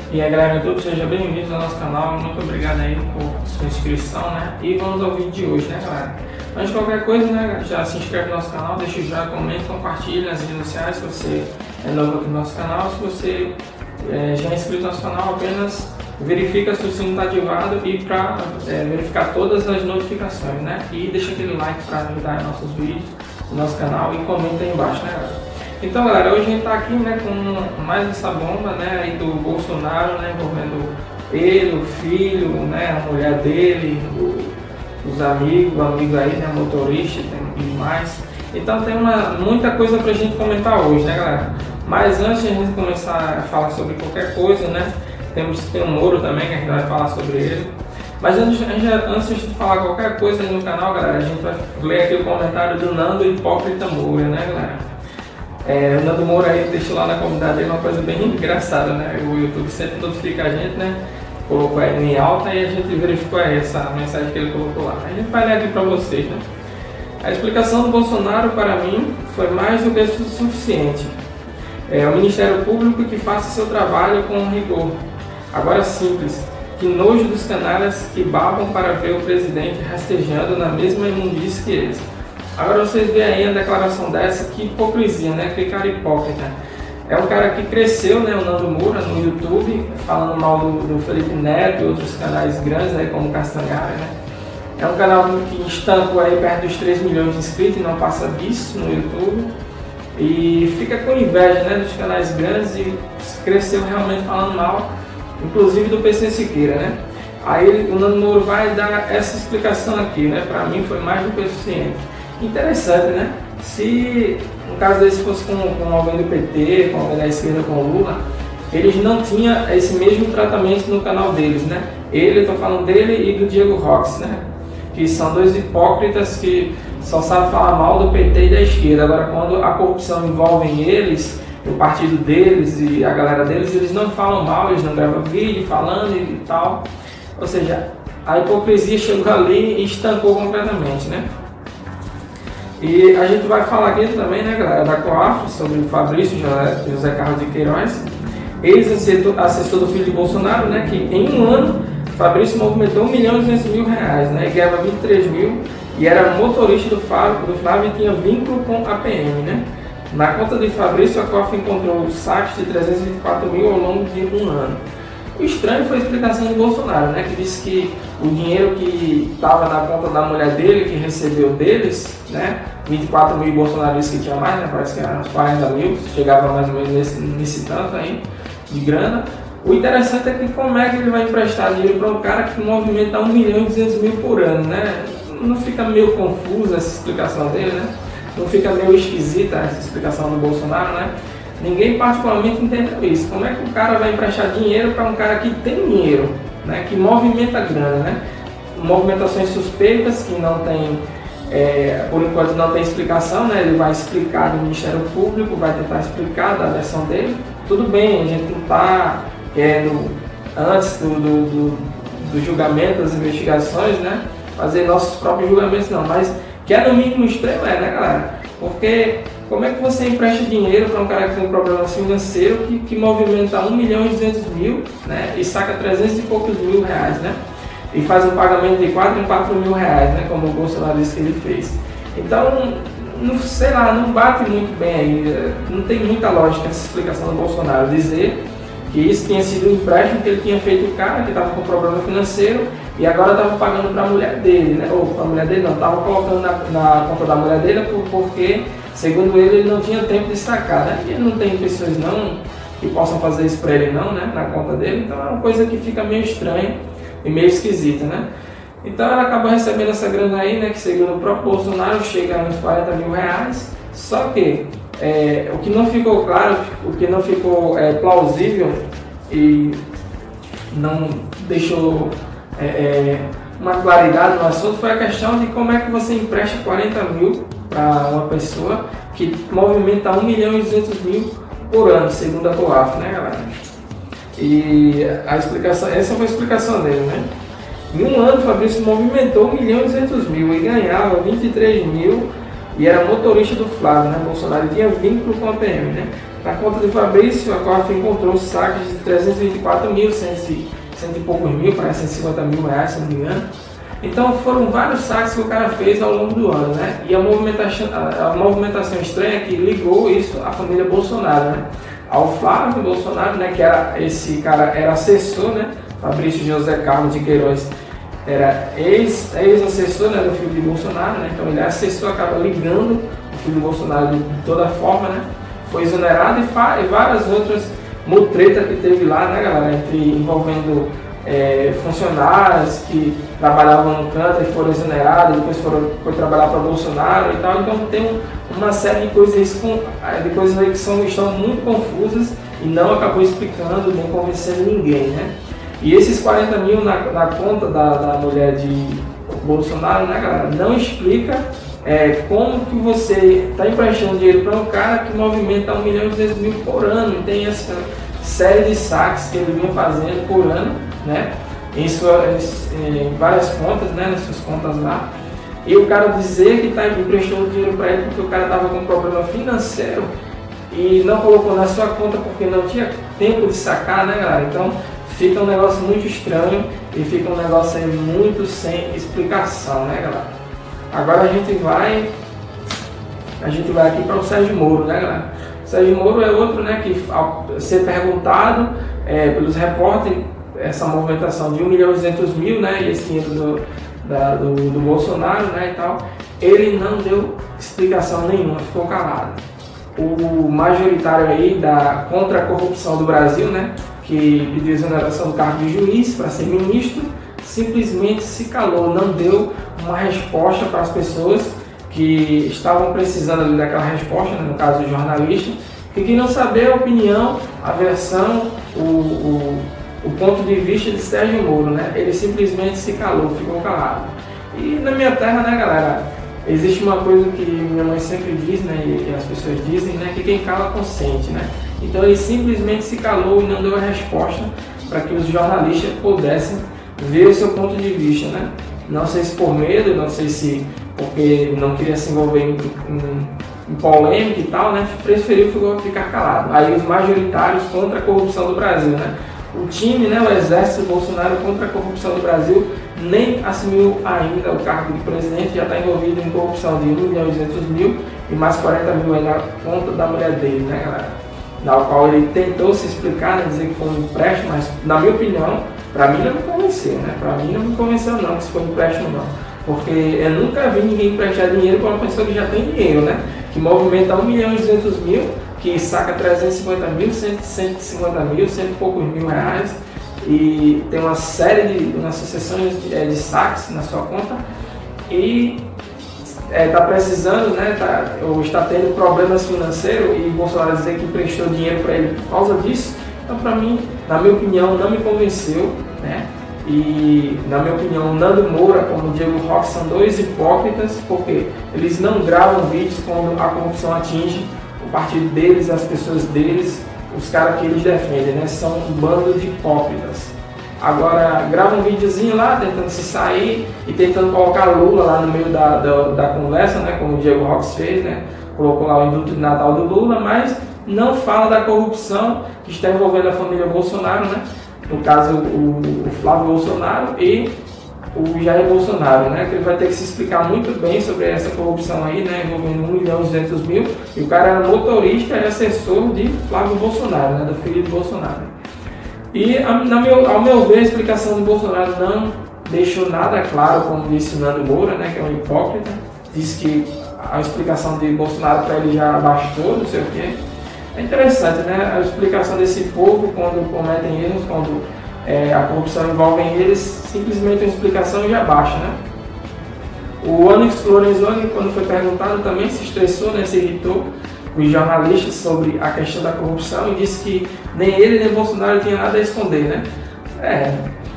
E aí galera do YouTube, sejam bem-vindos ao nosso canal, muito obrigado aí por sua inscrição, né? E vamos ao vídeo de hoje, né galera? Antes de qualquer coisa, né, já se inscreve no nosso canal, deixa o joinha, comenta, compartilha nas redes sociais se você é novo aqui no nosso canal. Se você já é inscrito no nosso canal, apenas verifica se o sino está ativado e para verificar todas as notificações, né? E deixa aquele like para ajudar nossos vídeos no nosso canal e comenta aí embaixo, né galera? Então galera, hoje a gente está aqui, né, com mais essa bomba, né, aí do Bolsonaro, né, envolvendo ele, o filho, né, a mulher dele, os amigos, o amigo aí, né, motorista e mais. Então tem muita coisa pra gente comentar hoje, né galera? Mas antes de a gente começar a falar sobre qualquer coisa, né, tem o Moro também, que a gente vai falar sobre ele. Mas antes de falar qualquer coisa aí no canal, galera, a gente vai ler aqui o comentário do Nando Hipócrita Moura, né galera? O Nando Moura aí deixou lá na comunidade uma coisa bem engraçada, né? O YouTube sempre notifica a gente, né? Colocou ele em alta e a gente verificou essa mensagem que ele colocou lá. A gente vai ler aqui para vocês, né? A explicação do Bolsonaro para mim foi mais do que suficiente. O Ministério Público que faça seu trabalho com rigor. Agora simples, que nojo dos canalhas que babam para ver o presidente rastejando na mesma imundície que eles. Agora vocês veem aí a declaração dessa, que hipocrisia, né? Que cara hipócrita. É um cara que cresceu, né, o Nando Moura, no YouTube, falando mal do Felipe Neto e outros canais grandes, aí, como Castanhari, né? É um canal que estancou aí perto dos 3 milhões de inscritos e não passa disso no YouTube. E fica com inveja, né, dos canais grandes e cresceu realmente falando mal, inclusive do PC Siqueira, né? Aí o Nando Moura vai dar essa explicação aqui, né? Para mim foi mais do que suficiente. Interessante, né? Se um caso desse fosse com alguém do PT, com alguém da esquerda, com o Lula, eles não tinham esse mesmo tratamento no canal deles, né? Eu estou falando dele e do Diego Rox, né? Que são dois hipócritas que só sabem falar mal do PT e da esquerda. Agora, quando a corrupção envolve eles, o partido deles e a galera deles, eles não falam mal, eles não gravam vídeo falando e tal. Ou seja, a hipocrisia chegou ali e estancou completamente, né? E a gente vai falar aqui também, né galera, da COAF, sobre o Fabrício José Carlos de Queiroz, ex-assessor do filho de Bolsonaro, né, que em um ano Fabrício movimentou R$1.200.000, né, e ganhava 23 mil, e era motorista do Flávio e tinha vínculo com a PM, né. Na conta de Fabrício, a COAF encontrou saques de 324 mil ao longo de um ano. O estranho foi a explicação de Bolsonaro, né, que disse que o dinheiro que estava na conta da mulher dele, que recebeu deles, né, 24 mil, Bolsonaro disse que tinha mais, né, parece que eram uns 40 mil, chegava mais ou menos nesse tanto aí de grana. O interessante é que como é que ele vai emprestar dinheiro para um cara que movimenta 1.200.000 por ano, né? Não fica meio confusa essa explicação dele, né? Não fica meio esquisita essa explicação do Bolsonaro, né? Ninguém particularmente entendeu isso. Como é que o cara vai emprestar dinheiro para um cara que tem dinheiro, né? Que movimenta grana, né? Movimentações suspeitas que não tem, por enquanto não tem explicação, né? Ele vai explicar no Ministério Público, vai tentar explicar da versão dele. Tudo bem, a gente não está querendo, antes do julgamento, das investigações, né? Fazer nossos próprios julgamentos, não. Mas que é no mínimo estranho, né galera? Porque como é que você empresta dinheiro para um cara que tem um problema financeiro que movimenta 1.200.000, né, e saca 300 e poucos mil reais, né, e faz um pagamento de 4 em 4 mil reais, né, como o Bolsonaro disse que ele fez. Então, não sei lá, não bate muito bem aí, não tem muita lógica essa explicação do Bolsonaro dizer que isso tinha sido um empréstimo que ele tinha feito o cara que estava com problema financeiro e agora estava pagando para a mulher dele, né, ou para a mulher dele não, estava colocando na conta da mulher dele porque segundo ele não tinha tempo de sacar, né? E não tem pessoas não que possam fazer isso para ele não, né? Na conta dele, então é uma coisa que fica meio estranha e meio esquisita, né? Então ela acabou recebendo essa grana aí, né? Que segundo o próprio Bolsonaro chega a uns 40 mil reais, só que o que não ficou claro, o que não ficou plausível e não deixou uma claridade no assunto foi a questão de como é que você empresta 40 mil para uma pessoa que movimenta 1.200.000 por ano, segundo a COAF, né galera? E a explicação, essa foi a explicação dele, né? Em um ano, Fabrício movimentou 1.200.000 e ganhava 23 mil e era motorista do Flávio, né? Bolsonaro tinha vínculo com a PM, né? Na conta de Fabrício, a COAF encontrou saques de 324 mil, cento e poucos mil, parece 150 mil reais, se não me engano. Então foram vários saques que o cara fez ao longo do ano, né? E a movimentação estranha é que ligou isso à família Bolsonaro, né? Ao Flávio Bolsonaro, né? Que era, esse cara era assessor, né? Fabrício José Carlos de Queiroz era ex-assessor, né, do filho de Bolsonaro, né? Então ele é assessor, acaba ligando o filho de Bolsonaro de toda forma, né? Foi exonerado e várias outras mutretas que teve lá, né, galera? Envolvendo funcionários que trabalhavam no canto e foram exonerados, depois foram trabalhar para Bolsonaro e tal. Então tem uma série de coisas aí que estão muito confusas e não acabou explicando nem convencendo ninguém, né? E esses 40 mil na conta da mulher de Bolsonaro, né, galera, não explica como que você está emprestando dinheiro para um cara que movimenta 1.200.000 por ano e tem essa série de saques que ele vinha fazendo por ano, né, em várias contas, né, nas suas contas lá. E o cara dizer que está emprestando dinheiro para ele porque o cara estava com um problema financeiro e não colocou na sua conta porque não tinha tempo de sacar, né, galera? Então fica um negócio muito estranho e fica um negócio aí muito sem explicação, né, galera? Agora a gente vai aqui para o Sérgio Moro, né, galera? O Sérgio Moro é outro, né, que ao ser perguntado pelos repórteres essa movimentação de 1.200.000, né, e esse dinheiro do Bolsonaro, né, e tal, ele não deu explicação nenhuma, ficou calado. O majoritário aí contra a corrupção do Brasil, né, que pediu exoneração do cargo de juiz para ser ministro, simplesmente se calou, não deu uma resposta para as pessoas que estavam precisando ali daquela resposta, né, no caso do jornalista, que queriam saber a opinião, a versão, o ponto de vista de Sérgio Moro, né? Ele simplesmente se calou, ficou calado. E na minha terra, né, galera, existe uma coisa que minha mãe sempre diz, né, e as pessoas dizem, né, que quem cala consente, né? Então ele simplesmente se calou e não deu a resposta para que os jornalistas pudessem ver o seu ponto de vista, né? Não sei se por medo, não sei se porque não queria se envolver em polêmica e tal, né? Preferiu ficar calado. Aí os majoritários contra a corrupção do Brasil, né? O time, né, o exército Bolsonaro contra a corrupção do Brasil nem assumiu ainda o cargo de presidente, já está envolvido em corrupção de 1.200.000 e mais 40 mil aí na conta da mulher dele, né, galera? Na qual ele tentou se explicar, né, dizer que foi um empréstimo, mas na minha opinião, para mim não me convenceu, né? Para mim não me convenceu não que isso foi um empréstimo não, porque eu nunca vi ninguém emprestar dinheiro para uma pessoa que já tem dinheiro, né? Que movimenta 1.200.000, que saca 350 mil, 150 mil, cento e poucos mil reais e tem uma série umas sucessões de saques na sua conta e está precisando, né, ou está tendo problemas financeiros e Bolsonaro dizer que emprestou dinheiro para ele por causa disso. Então, para mim, na minha opinião, não me convenceu, né? E, na minha opinião, Nando Moura como Diego Roque são dois hipócritas, porque eles não gravam vídeos quando a corrupção atinge o partido deles, as pessoas deles, os caras que eles defendem, né? São um bando de hipócritas. Agora, grava um videozinho lá, tentando se sair e tentando colocar Lula lá no meio da conversa, né? Como o Diego Roque fez, né? Colocou lá o indulto de Natal do Lula, mas não fala da corrupção que está envolvendo a família Bolsonaro, né? No caso, o Flávio Bolsonaro e o Jair Bolsonaro, né? Que ele vai ter que se explicar muito bem sobre essa corrupção aí, né? Envolvendo 1.200.000. E o cara era motorista e assessor de Flávio Bolsonaro, né? Do filho de Bolsonaro. E, ao meu ver, a explicação do Bolsonaro não deixou nada claro, como disse o Nando Moura, né? Que é um hipócrita. Diz que a explicação de Bolsonaro para ele já bastou, não sei o quê. É interessante, né? A explicação desse povo quando cometem erros, quando a corrupção envolve eles, simplesmente uma explicação já baixa, né? O Onyx Lorenzoni, quando foi perguntado, também se estressou, né? Se irritou com os jornalistas sobre a questão da corrupção e disse que nem ele nem Bolsonaro tinha nada a esconder, né?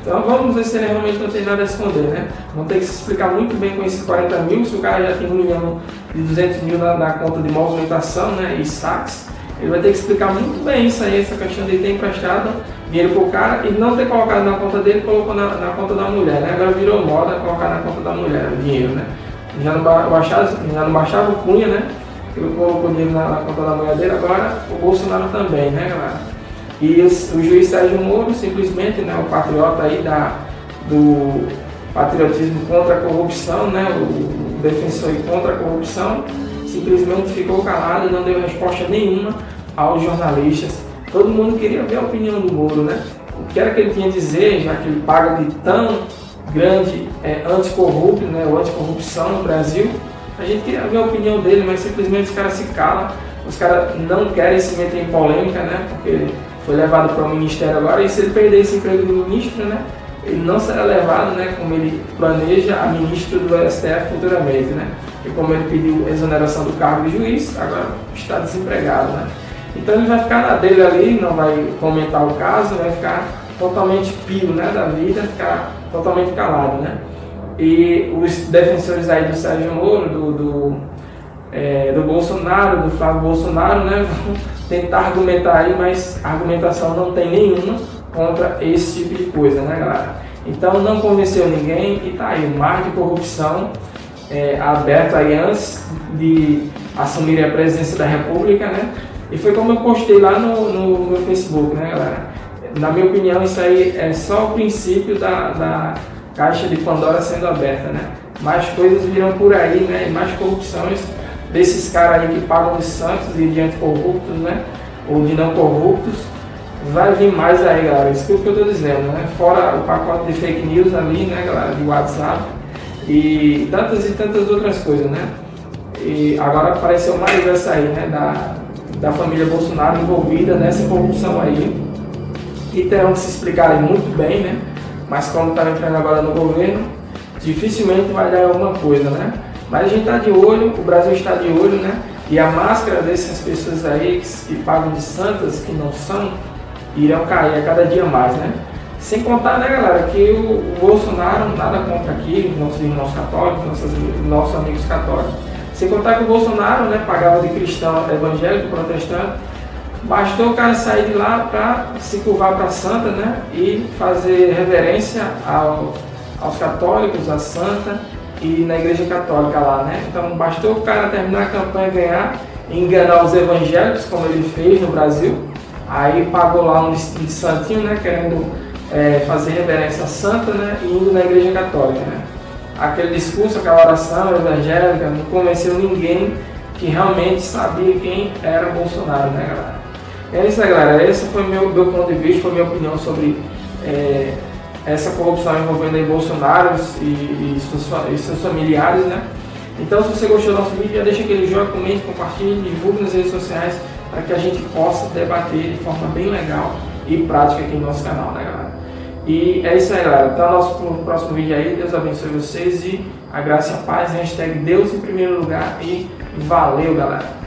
Então vamos ver se ele realmente não tem nada a esconder, né? Vão ter que se explicar muito bem com esses 40 mil, se o cara já tem 1.200.000 na conta de movimentação, né? E saques. Ele vai ter que explicar muito bem isso aí, essa questão de ter emprestado dinheiro pro cara e não ter colocado na conta dele, colocou na conta da mulher, né? Agora virou moda colocar na conta da mulher o dinheiro, né? Já não baixava o Cunha, né? ele colocou dinheiro na conta da mulher dele, agora o Bolsonaro também, né, galera? E o juiz Sérgio Moro, simplesmente, né, o patriota aí do patriotismo contra a corrupção, né, o defensor contra a corrupção, simplesmente ficou calado e não deu resposta nenhuma aos jornalistas. Todo mundo queria ver a opinião do Moro, né? O que era que ele tinha a dizer, já que ele paga de tão grande anticorrupto, né, ou anticorrupção no Brasil. A gente queria ver a opinião dele, mas simplesmente os caras se calam, os caras não querem se meter em polêmica, né, porque foi levado para o ministério agora, e se ele perder esse emprego de ministro, né, ele não será levado, né, como ele planeja, a ministro do STF futuramente, né, e como ele pediu exoneração do cargo de juiz, agora está desempregado, né. Então ele vai ficar na dele ali, não vai comentar o caso, vai ficar totalmente pio, né, da vida, ficar totalmente calado, né. E os defensores aí do Sérgio Moro, do Bolsonaro, do Flávio Bolsonaro, né, vão tentar argumentar aí, mas a argumentação não tem nenhuma contra esse tipo de coisa, né, galera? Então não convenceu ninguém e tá aí, o mar de corrupção aberto aí antes de assumir a presidência da República, né? E foi como eu postei lá no meu Facebook, né, galera? Na minha opinião, isso aí é só o princípio da caixa de Pandora sendo aberta, né? Mais coisas virão por aí, né? E mais corrupções desses caras aí que pagam de santos e de anticorruptos, né? Ou de não corruptos. Vai vir mais aí, galera. Escuta o que eu estou dizendo, né? Fora o pacote de fake news ali, né, galera? De WhatsApp e tantas outras coisas, né? E agora apareceu mais essa aí, né? Da família Bolsonaro envolvida nessa corrupção aí. E terão que se explicarem muito bem, né? Mas como está entrando agora no governo, dificilmente vai dar alguma coisa, né? Mas a gente está de olho, o Brasil está de olho, né? E a máscara dessas pessoas aí que pagam de santas, que não são, irão cair a cada dia mais, né? Sem contar, né, galera, que o Bolsonaro, nada contra aqui, nossos irmãos católicos, nossos amigos católicos. Sem contar que o Bolsonaro, né, pagava de cristão evangélico, protestante. Bastou o cara sair de lá para se curvar para a santa, né, e fazer reverência aos católicos, à santa e na igreja católica lá, né. Então bastou o cara terminar a campanha, ganhar, enganar os evangélicos, como ele fez no Brasil. Aí pagou lá um de santinho, né, querendo fazer reverência à santa, né, e indo na igreja católica, né. Aquele discurso, aquela oração evangélica não convenceu ninguém que realmente sabia quem era Bolsonaro, né, galera. É isso aí, galera. Esse foi meu ponto de vista, foi minha opinião sobre essa corrupção envolvendo aí Bolsonaro e seus familiares, né. Então, se você gostou do nosso vídeo, já deixa aquele joinha, comente, compartilhe, divulgue nas redes sociais para que a gente possa debater de forma bem legal e prática aqui no nosso canal, né, galera? E é isso aí, galera. Até o nosso próximo vídeo aí. Deus abençoe vocês e a graça e a paz. Hashtag Deus em primeiro lugar e valeu, galera!